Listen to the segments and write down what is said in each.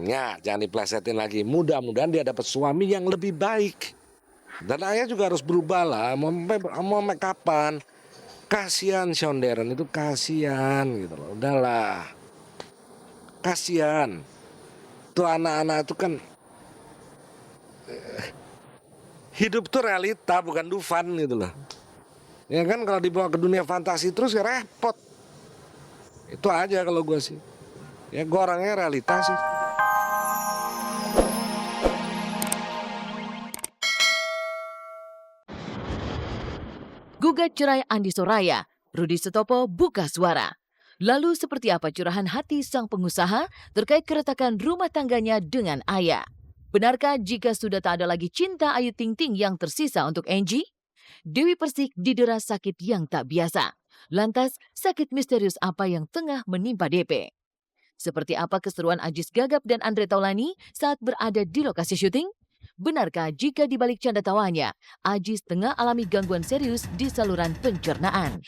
Ya, jangan diplesetin lagi. Mudah-mudahan dia dapat suami yang lebih baik. Dan ayah juga harus berubah lah. Mau sampai kapan? Kasihan Sean Darren itu, kasihan gitu loh. Udahlah. Kasihan. Tuh anak-anak itu kan hidup tuh realita bukan Dufan gitu loh. Ya kan kalau dibawa ke dunia fantasi terus ya repot. Itu aja kalau gue sih. Ya gue orangnya realita sih. Gugat cerai Andi Soraya, Rudi Sutopo buka suara. Lalu seperti apa curahan hati sang pengusaha terkait keretakan rumah tangganya dengan Ayah? Benarkah jika sudah tak ada lagi cinta Ayu Ting Ting yang tersisa untuk Angie? Dewi Persik didera sakit yang tak biasa. Lantas, sakit misterius apa yang tengah menimpa DP? Seperti apa keseruan Ajis Gagap dan Andre Taulani saat berada di lokasi syuting? Benarkah jika dibalik canda tawanya, Ajis tengah alami gangguan serius di saluran pencernaan?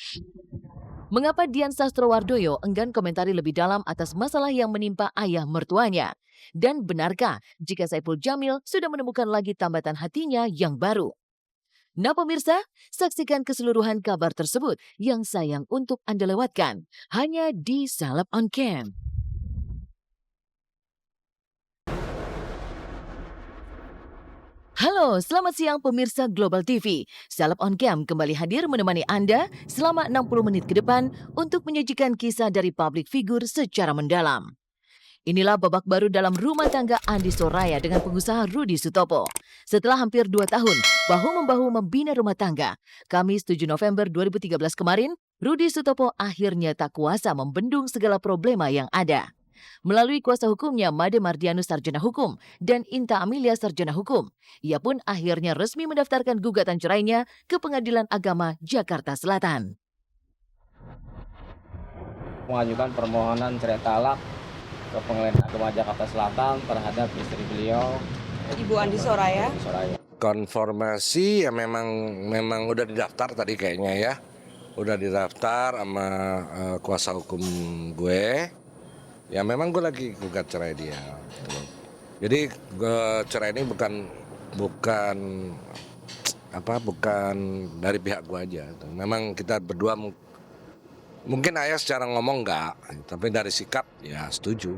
Mengapa Dian Sastrowardoyo enggan komentari lebih dalam atas masalah yang menimpa ayah mertuanya? Dan benarkah jika Saipul Jamil sudah menemukan lagi tambatan hatinya yang baru? Nah pemirsa, saksikan keseluruhan kabar tersebut yang sayang untuk Anda lewatkan hanya di Seleb on Cam. Halo, selamat siang pemirsa Global TV. Seleb on Cam kembali hadir menemani Anda selama 60 menit ke depan untuk menyajikan kisah dari public figure secara mendalam. Inilah babak baru dalam rumah tangga Andi Soraya dengan pengusaha Rudi Sutopo. Setelah hampir 2 tahun bahu-membahu membina rumah tangga, Kamis 7 November 2013 kemarin, Rudi Sutopo akhirnya tak kuasa membendung segala problema yang ada. Melalui kuasa hukumnya Made Mardianus Sarjana Hukum dan Inta Amelia Sarjana Hukum, ia pun akhirnya resmi mendaftarkan gugatan cerainya ke Pengadilan Agama Jakarta Selatan. Mengajukan permohonan cerai talak ke Pengadilan Agama Jakarta Selatan terhadap istri beliau, Ibu Andi Soraya. Konformasi ya memang udah didaftar tadi kayaknya ya. Udah didaftar sama kuasa hukum gue. Ya memang gue lagi gugat cerai dia. Gitu. Jadi cerai ini bukan dari pihak gue aja. Memang kita berdua mungkin ayah secara ngomong enggak, tapi dari sikap ya setuju.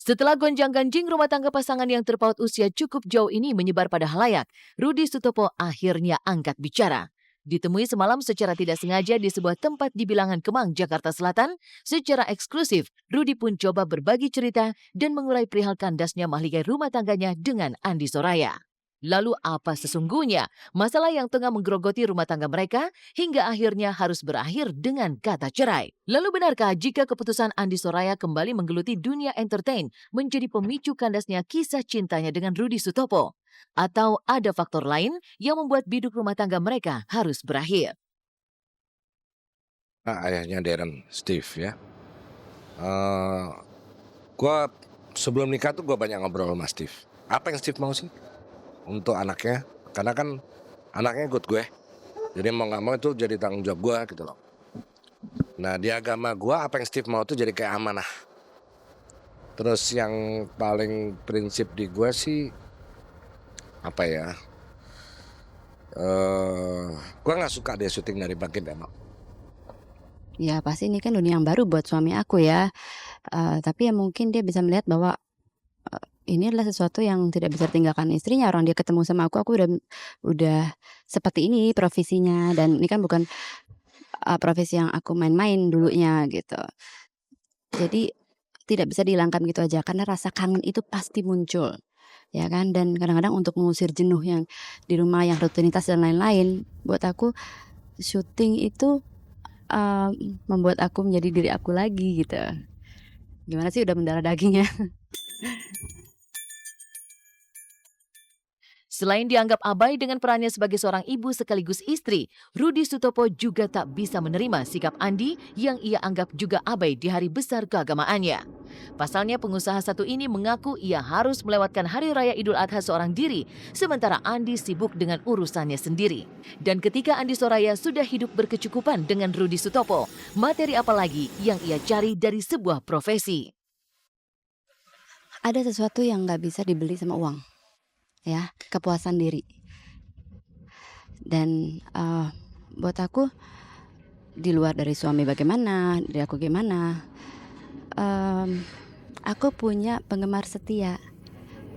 Setelah gonjang-ganjing rumah tangga pasangan yang terpaut usia cukup jauh ini menyebar pada halayak, Rudi Sutopo akhirnya angkat bicara. Ditemui semalam secara tidak sengaja di sebuah tempat di Bilangan Kemang, Jakarta Selatan, secara eksklusif, Rudi pun coba berbagi cerita dan mengurai perihal kandasnya mahligai rumah tangganya dengan Andi Soraya. Lalu apa sesungguhnya masalah yang tengah menggerogoti rumah tangga mereka hingga akhirnya harus berakhir dengan kata cerai? Lalu benarkah jika keputusan Andi Soraya kembali menggeluti dunia entertain menjadi pemicu kandasnya kisah cintanya dengan Rudi Sutopo? Atau ada faktor lain yang membuat biduk rumah tangga mereka harus berakhir? Nah, ayahnya Darren, Steve ya. Gua sebelum nikah tuh gue banyak ngobrol sama Steve. Apa yang Steve mau sih untuk anaknya? Karena kan anaknya ikut gue. Jadi mau nggak mau itu jadi tanggung jawab gue gitu loh. Nah di agama gue apa yang Steve mau tuh jadi kayak amanah. Terus yang paling prinsip di gue sih apa ya? Gue nggak suka dia syuting dari Bangkit emang. Ya pasti ini kan dunia yang baru buat suami aku ya. Tapi ya mungkin dia bisa melihat bahwa ini adalah sesuatu yang tidak bisa ditinggalkan istrinya. Orang dia ketemu sama aku udah seperti ini profesinya, dan ini kan bukan profesi yang aku main-main dulunya gitu. Jadi tidak bisa dihilangkan gitu aja, karena rasa kangen itu pasti muncul, ya kan. Dan kadang-kadang untuk mengusir jenuh yang di rumah, yang rutinitas dan lain-lain, buat aku syuting itu membuat aku menjadi diri aku lagi gitu. Gimana sih, udah mendarah dagingnya. Selain dianggap abai dengan perannya sebagai seorang ibu sekaligus istri, Rudi Sutopo juga tak bisa menerima sikap Andi yang ia anggap juga abai di hari besar keagamaannya. Pasalnya pengusaha satu ini mengaku ia harus melewatkan Hari Raya Idul Adha seorang diri, sementara Andi sibuk dengan urusannya sendiri. Dan ketika Andi Soraya sudah hidup berkecukupan dengan Rudi Sutopo, materi apa lagi yang ia cari dari sebuah profesi? ada sesuatu yang nggak bisa dibeli sama uang, ya, kepuasan diri. Dan buat aku di luar dari suami bagaimana, dari aku gimana, em, aku punya penggemar setia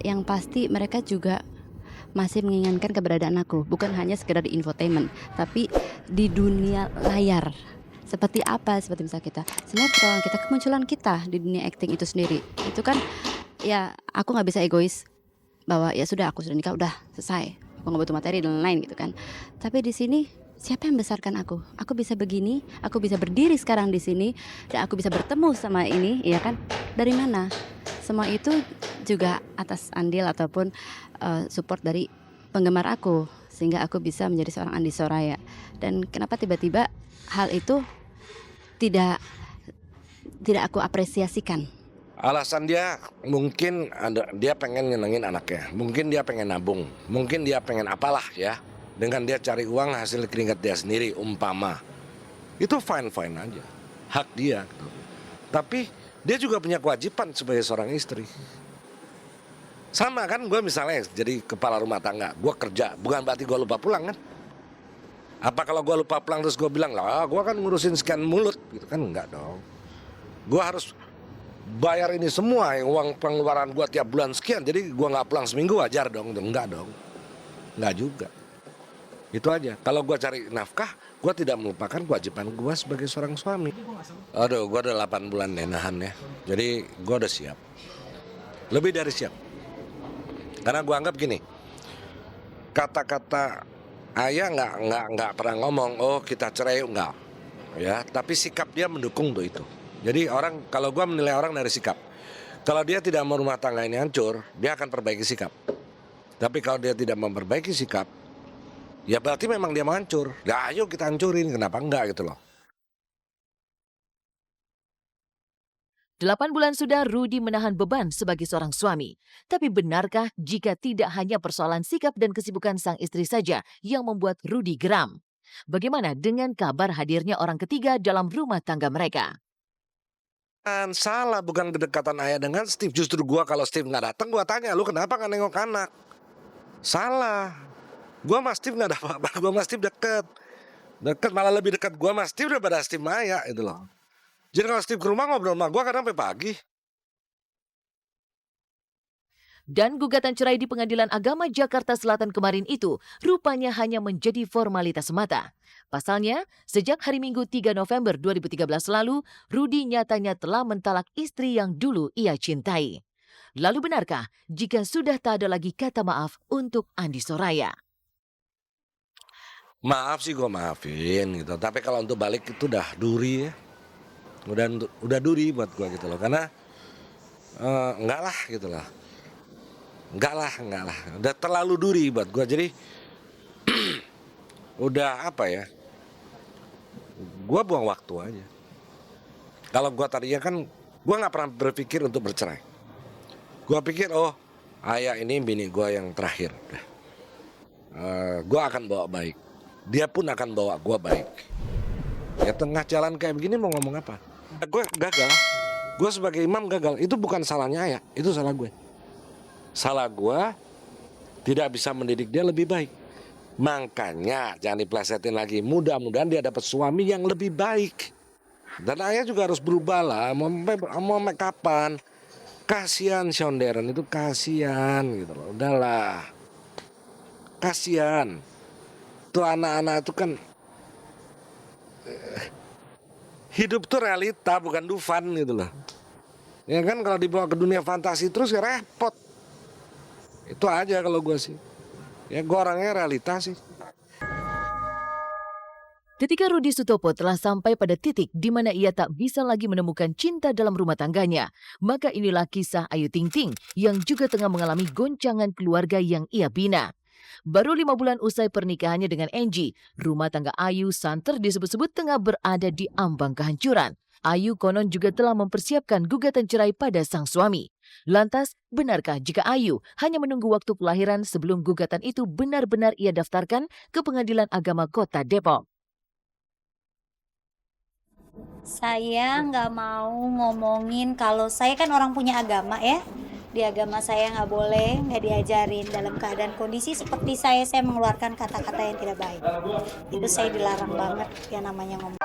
yang pasti mereka juga masih menginginkan keberadaan aku, bukan hanya sekedar di infotainment, tapi di dunia layar. Seperti apa? Seperti misalnya kita sinetron, kita kemunculan kita di dunia acting itu sendiri. Itu kan ya aku nggak bisa egois bahwa ya sudah aku sudah nikah udah selesai. Aku nggak butuh materi dan lain-lain gitu kan. Tapi di sini siapa yang besarkan aku? Aku bisa begini, aku bisa berdiri sekarang di sini dan aku bisa bertemu sama ini, ya kan? Dari mana? Semua itu juga atas andil ataupun support dari penggemar aku sehingga aku bisa menjadi seorang Andi Soraya. Dan kenapa tiba-tiba hal itu tidak aku apresiasikan? Alasan dia mungkin dia pengen nyenengin anaknya, mungkin dia pengen nabung, mungkin dia pengen apalah ya. Dengan dia cari uang hasil keringat dia sendiri umpama. Itu fine-fine aja. Hak dia. Tapi dia juga punya kewajiban sebagai seorang istri. Sama kan gue misalnya jadi kepala rumah tangga, gue kerja, bukan berarti gue lupa pulang kan. Apa kalau gue lupa pulang terus gue bilang, lah gue kan ngurusin sekian mulut, gitu kan, enggak dong. Gue harus bayar ini semua, uang pengeluaran gue tiap bulan sekian, jadi gue nggak pulang seminggu wajar dong, enggak dong. Enggak juga. Itu aja, kalau gue cari nafkah, gue tidak melupakan kewajiban gue sebagai seorang suami. Aduh, gue udah 8 bulan nenahan ya, jadi gue udah siap. Lebih dari siap. Karena gue anggap gini, kata-kata ayah nggak pernah ngomong, oh kita cerai, enggak, ya. Tapi sikap dia mendukung tuh itu. Jadi orang, kalau gue menilai orang dari sikap. Kalau dia tidak mau rumah tangga ini hancur, dia akan perbaiki sikap. Tapi kalau dia tidak memperbaiki sikap, ya berarti memang dia mau hancur. Ya ayo kita hancurin, kenapa enggak gitu loh. 8 bulan sudah Rudy menahan beban sebagai seorang suami. Tapi benarkah jika tidak hanya persoalan sikap dan kesibukan sang istri saja yang membuat Rudy geram? Bagaimana dengan kabar hadirnya orang ketiga dalam rumah tangga mereka? Kan salah, bukan kedekatan ayah dengan Steve. Justru gua kalau Steve nggak datang, gua tanya, lu kenapa nggak nengok anak? Salah. Gua sama Steve nggak ada apa-apa. Gua sama Steve deket, malah lebih dekat gua sama Steve daripada Steve Maya itu loh. Jadi kalau Steve ke rumah ngobrol sama gua kadang sampai pagi. Dan gugatan cerai di Pengadilan Agama Jakarta Selatan kemarin itu rupanya hanya menjadi formalitas semata. Pasalnya, sejak hari Minggu 3 November 2013 lalu, Rudy nyatanya telah mentalak istri yang dulu ia cintai. Lalu benarkah jika sudah tak ada lagi kata maaf untuk Andi Soraya? Maaf sih gua maafin gitu. Tapi kalau untuk balik itu udah duri ya. Udah duri buat gua gitu loh. Karena enggak lah gitu loh. Enggak lah. Udah terlalu duri buat gua. Jadi udah apa ya? Gua buang waktu aja. Kalau gua tadinya kan gua nggak pernah berpikir untuk bercerai. Gua pikir ayah ini bini gua yang terakhir. Gua akan bawa baik. Dia pun akan bawa gua baik. Ya tengah jalan kayak begini mau ngomong apa? Gue gagal. Gue sebagai imam gagal. Itu bukan salahnya ayah, itu salah gue. Salah gue tidak bisa mendidik dia lebih baik. Makanya jangan diplesetin lagi. Mudah-mudahan dia dapat suami yang lebih baik. Dan ayah juga harus berubah lah. Mau sampai kapan? Kasihan Sean Darren itu, kasihan gitu loh. Udahlah. Kasihan. Tuh anak-anak itu kan hidup tuh realita bukan Dufan gitu loh. Ya kan kalau dibawa ke dunia fantasi terus ya repot. Itu aja kalau gue sih. Ya gue orangnya realita sih. Ketika Rudy Sutopo telah sampai pada titik di mana ia tak bisa lagi menemukan cinta dalam rumah tangganya, maka inilah kisah Ayu Ting Ting yang juga tengah mengalami goncangan keluarga yang ia bina. Baru 5 bulan usai pernikahannya dengan Angie, rumah tangga Ayu santer disebut-sebut tengah berada di ambang kehancuran. Ayu konon juga telah mempersiapkan gugatan cerai pada sang suami. Lantas, benarkah jika Ayu hanya menunggu waktu kelahiran sebelum gugatan itu benar-benar ia daftarkan ke Pengadilan Agama Kota Depok? Saya nggak mau ngomongin kalau saya kan orang punya agama ya. Di agama saya nggak boleh, nggak diajarin dalam keadaan kondisi seperti saya mengeluarkan kata-kata yang tidak baik. Itu saya dilarang banget yang namanya ngomong.